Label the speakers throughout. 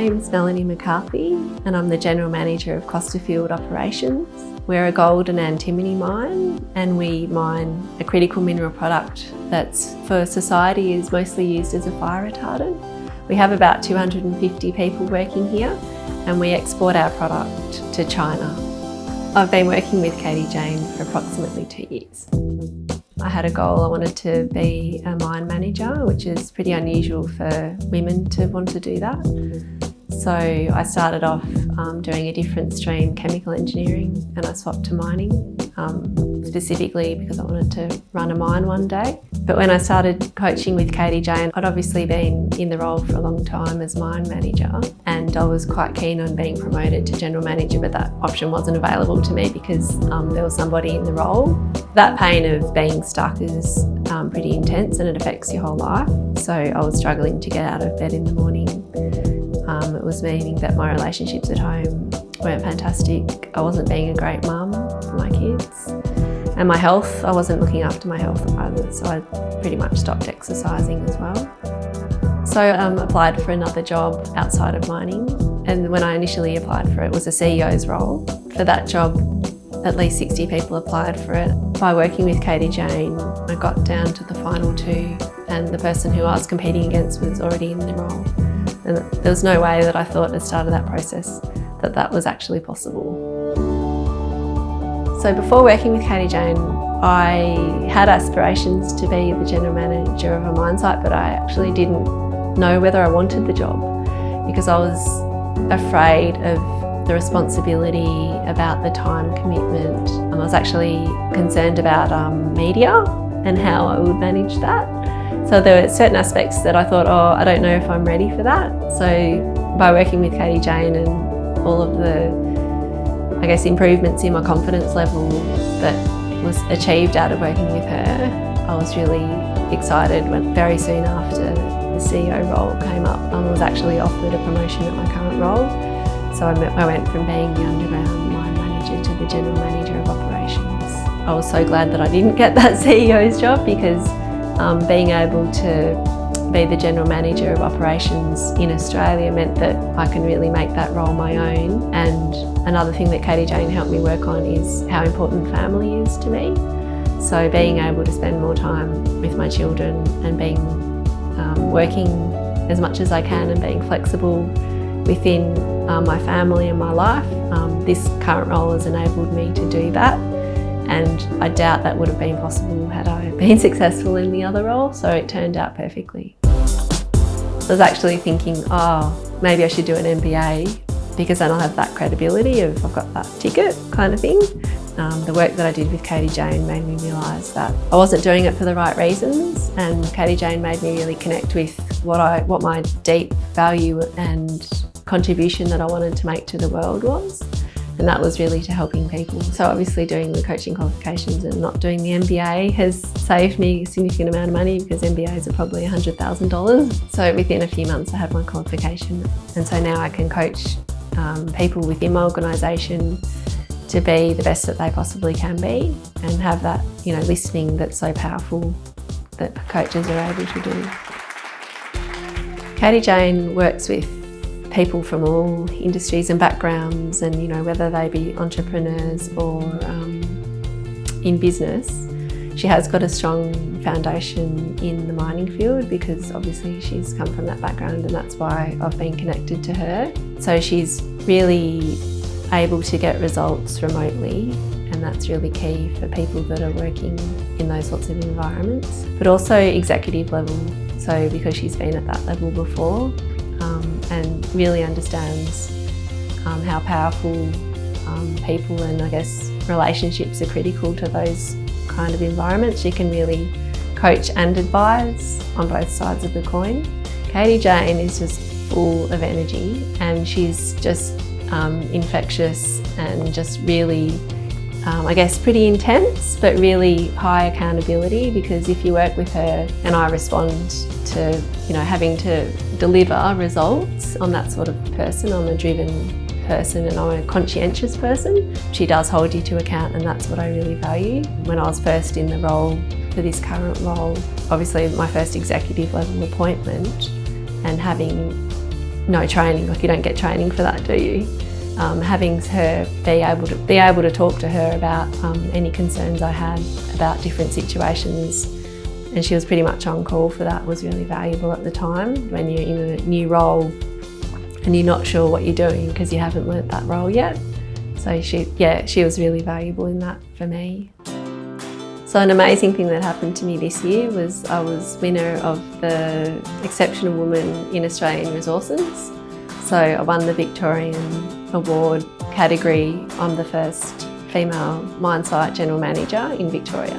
Speaker 1: name's Melanie McCarthy and I'm the General Manager of Costerfield Operations. We're a gold and antimony mine and we mine a critical mineral product that's for society is mostly used as a fire retardant. We have about 250 people working here and we export our product to China. I've been working with Katie-Jeyn for approximately 2 years. I had a goal, I wanted to be a mine manager, which is pretty unusual for women to want to do that. So I started off doing a different stream, chemical engineering, and I swapped to mining, specifically because I wanted to run a mine one day. But when I started coaching with Katie-Jeyn, I'd obviously been in the role for a long time as mine manager, and I was quite keen on being promoted to general manager, but that option wasn't available to me because there was somebody in the role. That pain of being stuck is pretty intense and it affects your whole life. So I was struggling to get out of bed in the morning. It was meaning that my relationships at home weren't fantastic. I wasn't being a great mum for my kids. And my health, I wasn't looking after my health either, so I pretty much stopped exercising as well. So I applied for another job outside of mining, and when I initially applied for it, it was a CEO's role. For that job, at least 60 people applied for it. By working with Katie-Jeyn, I got down to the final 2, and the person who I was competing against was already in the role. And there was no way that I thought at the start of that process that that was actually possible. So before working with Katie-Jeyn, I had aspirations to be the general manager of a mine site, but I actually didn't know whether I wanted the job because I was afraid of the responsibility, about the time commitment. I was actually concerned about media and how I would manage that. So there were certain aspects that I thought, oh, I don't know if I'm ready for that. So by working with Katie-Jeyn and all of the, I guess, improvements in my confidence level that was achieved out of working with her, I was really excited when very soon after the CEO role came up, I was actually offered a promotion at my current role. So I went from being the underground mine manager to the general manager of operations. I was so glad that I didn't get that CEO's job because being able to be the general manager of operations in Australia meant that I can really make that role my own. And another thing that Katie-Jeyn helped me work on is how important family is to me. So being able to spend more time with my children and being working as much as I can and being flexible within my family and my life. This current role has enabled me to do that. And I doubt that would have been possible had I been successful in the other role, so it turned out perfectly. I was actually thinking, oh, maybe I should do an MBA because then I'll have that credibility of I've got that ticket kind of thing. The work that I did with Katie-Jeyn made me realise that I wasn't doing it for the right reasons, and Katie-Jeyn made me really connect with what my deep value and contribution that I wanted to make to the world was. And that was really to helping people. So obviously doing the coaching qualifications and not doing the MBA has saved me a significant amount of money because MBAs are probably $100,000. So within a few months I had my qualification. And so now I can coach people within my organisation to be the best that they possibly can be and have that, listening that's so powerful that coaches are able to do. Katie-Jeyn works with people from all industries and backgrounds, and whether they be entrepreneurs or in business. She has got a strong foundation in the mining field because obviously she's come from that background, and that's why I've been connected to her. So she's really able to get results remotely, and that's really key for people that are working in those sorts of environments, but also executive level. So because she's been at that level before, and really understands how powerful people and I guess relationships are critical to those kind of environments. She can really coach and advise on both sides of the coin. Katie-Jeyn is just full of energy and she's just infectious and just really I guess pretty intense, but really high accountability, because if you work with her and I respond to, having to deliver results, I'm that sort of person. I'm a driven person and I'm a conscientious person. She does hold you to account, and that's what I really value. When I was first in the role for this current role, obviously my first executive level appointment, and having no training, like you don't get training for that, do you? Having her be able to talk to her about any concerns I had about different situations, and she was pretty much on call for that, was really valuable at the time when you're in a new role and you're not sure what you're doing because you haven't learnt that role yet. So she was really valuable in that for me. So an amazing thing that happened to me this year was I was winner of the Exceptional Woman in Australian Resources. So I won the Victorian Award category. I'm the first female mine site general manager in Victoria.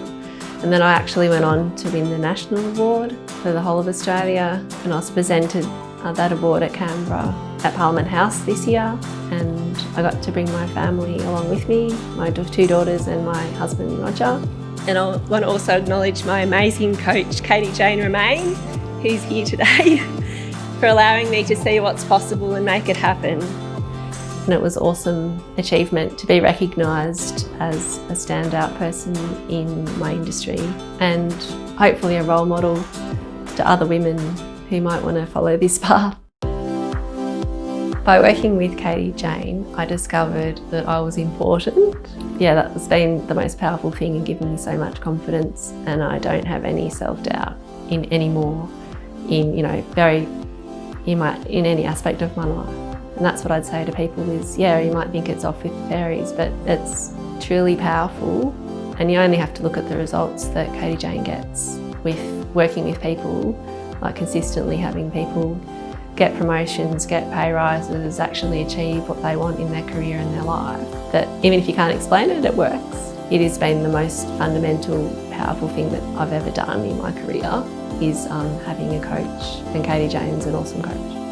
Speaker 1: And then I actually went on to win the National Award for the whole of Australia, and I was presented that award at Canberra at Parliament House this year, and I got to bring my family along with me, my 2 daughters and my husband Roger. And I want to also acknowledge my amazing coach Katie-Jeyn Romeyn, who's here today, for allowing me to see what's possible and make it happen. And it was an awesome achievement to be recognised as a standout person in my industry, and hopefully a role model to other women who might want to follow this path. By working with Katie-Jeyn, I discovered that I was important. Yeah, that's been the most powerful thing and given me so much confidence, and I don't have any self-doubt anymore in any aspect of my life. And that's what I'd say to people is, yeah, you might think it's off with fairies, but it's truly powerful, and you only have to look at the results that Katie-Jeyn gets with working with people, like consistently having people get promotions, get pay rises, actually achieve what they want in their career and their life. That even if you can't explain it, it works. It has been the most fundamental, powerful thing that I've ever done in my career is having a coach, and Katie-Jeyn's an awesome coach.